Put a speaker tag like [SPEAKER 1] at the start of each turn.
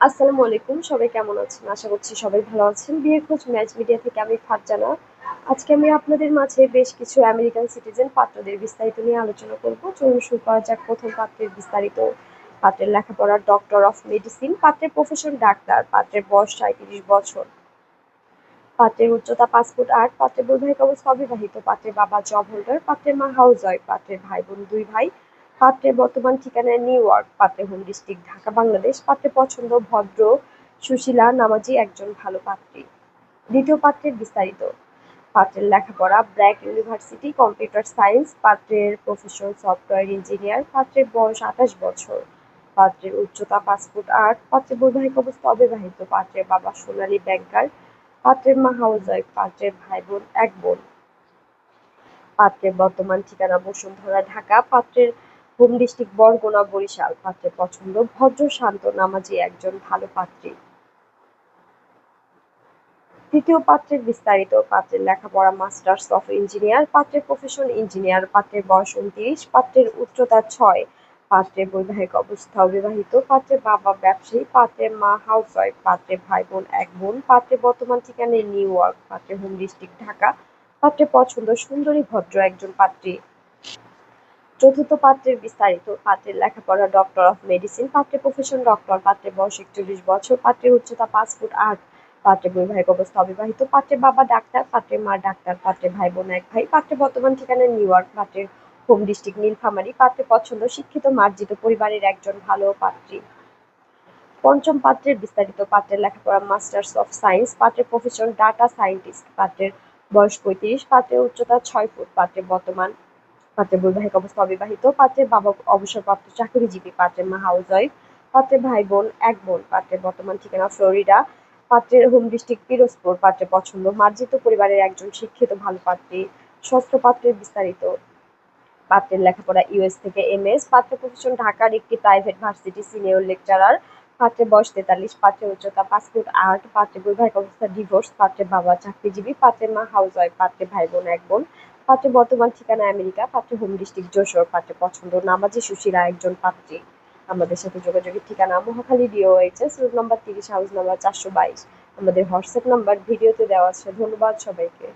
[SPEAKER 1] আসসালামু আলাইকুম, সবাই কেমন আছেন? আশা করছি সবাই ভালো আছেন। বিয়ের খোঁজ ম্যাচ মিডিয়া থেকে আমি ফারজানা। আজকে আমি আপনাদের মাঝে বেশ কিছু আমেরিকান সিটিজেন পাত্রদের বিস্তারিত নিয়ে আলোচনা করব। চলুন শুরু করা যাক প্রথম পাত্রের বিস্তারিত। পাত্রের লেখাপড়া ডক্টর অফ মেডিসিন, পাত্রের প্রফেশন ডাক্তার, পাত্রের বয়স ৩৭ বছর, পাত্রের উচ্চতা ৫ ফুট ৮, পাত্রের বৈবাহিক অবস্থা অবিবাহিত, পাত্রের বাবা জব হোল্ডার, পাত্রের মা হাউস ওয়াইফ, পাত্রের ভাই বোন ২ ভাই, পাত্রের বর্তমান ঠিকানা নিউ ইয়র্ক, পাত্রের হোম ডিস্ট্রিক্ট ঢাকা বাংলাদেশ, পাত্রের পছন্দ ভদ্র সুশীলা নামাজি একজন ভালো পাত্রী। দ্বিতীয় পাত্রের বিস্তারিত। পাত্রের লেখাপড়া ব্র্যাক ইউনিভার্সিটি কম্পিউটার সায়েন্স, পাত্রের প্রফেশন সফটওয়্যার ইঞ্জিনিয়ার, পাত্রের বয়স ২৮ বছর, পাত্রের উচ্চতা ৫ ফুট ৮, পাত্রের বৈবাহিক অবস্থা অবিবাহিত, পাত্রের বাবা সোনালী ব্যাংকার, পাত্রের মা হাউস ওয়াইফ, পাত্রের ভাই বোন ১ বোন, পাত্রের বর্তমান ঠিকানা বসুন্ধরা ঢাকা, পাত্রের হোম ডিস্ট্রিক্ট বরগুনা বরিশাল, পাত্রের পছন্দ ভদ্র শান্ত নামাজি একজন ভালো পাত্রী। তৃতীয় পাত্রের বিস্তারিত। পাত্রের লেখাপড়া মাস্টার্স অফ ইঞ্জিনিয়ার, পাত্রের প্রফেশন ইঞ্জিনিয়ার, পাত্রের বয়স ২৯, পাত্রের উচ্চতা ৬, পাত্রের বৈবাহিক অবস্থা অবিবাহিত, পাত্রের বাবা ব্যবসায়ী, পাত্রের মা হাউস ওয়াইফ, পাত্রের ভাই বোন ১ বোন, পাত্রের বর্তমান ঠিকানা নিউ ইয়র্ক, পাত্রের হোম ডিস্ট্রিক্ট ঢাকা, পাত্রের পছন্দ সুন্দরী ভদ্র একজন পাত্রী। চতুর্থ পাত্রের বিস্তারিত। পাত্রের লেখাপড়া ডক্টর অফ মেডিসিন, পাত্রের প্রফেশন ডক্টর, পাত্রের বয়স ৪১ বছর, পাত্রের উচ্চতা ৫ ফুট ৮, পাত্রের বৈবাহিক অবস্থা অবিবাহিত, পাত্রের বাবা ডাক্তার, পাত্রের মা ডাক্তার, পাত্রের ভাই বোন ১ ভাই, পাত্রের বর্তমান ঠিকানা নিউ ইয়র্ক, পাত্রের হোম ডিস্ট্রিক্ট নীলফামারী, পাত্রের পছন্দ শিক্ষিত মার্জিত পরিবারের একজন ভালো পাত্রী। পঞ্চম পাত্রের বিস্তারিত। পাত্রের লেখাপড়া মাস্টার্স অফ সায়েন্স, পাত্রের প্রফেশন ডাটা সায়েন্টিস্ট, পাত্রের বয়স ৩৫, পাত্রের উচ্চতা ৬ ফুট, পাত্রের বৈবাহিক অবস্থা অবিবাহিত, পাত্রের বাবা অবসরপ্রাপ্ত চাকরিজীবী, পাত্রের মা হাউস ওয়াইফ, পাত্রের ভাই বোন ১ বোন, পাত্রের বর্তমান ঠিকানা ফ্লোরিডা, পাত্রের হোম ডিস্ট্রিক্ট পিরোজপুর, পাত্রের পছন্দ মার্জিত পরিবারের একজন শিক্ষিত ভালো পাত্রী। ষষ্ঠ পাত্রের বিস্তারিত। পাত্রের লেখাপড়া ইউএস থেকে এমএস, পাত্রের প্রফেশন ঢাকার একটি প্রাইভেট ভার্সিটি সিনিয়র লেকচারার, পাত্রের বয়স ৪৩, পাত্রের উচ্চতা ৫ ফুট ৮, পাত্রের বৈবাহিক অবস্থা ডিভোর্স, পাত্রের বাবা চাকরিজীবী, পাত্রের মা হাউস ওয়াইফ, পাত্রের ভাই বোন ১ বোন, পাত্রের বর্তমান ঠিকানা আমেরিকা, পাত্রের হোম ডিস্ট্রিক্ট যশোর, পাত্রের পছন্দ নামাজি সুশীলা একজন পাত্রী। আমাদের সাথে যোগাযোগের ঠিকানা Mohakhali DOHS, road number ৩০, house নম্বর ৪২২। আমাদের হোয়াটসঅ্যাপ নাম্বার ভিডিওতে দেওয়া আছে। ধন্যবাদ সবাইকে।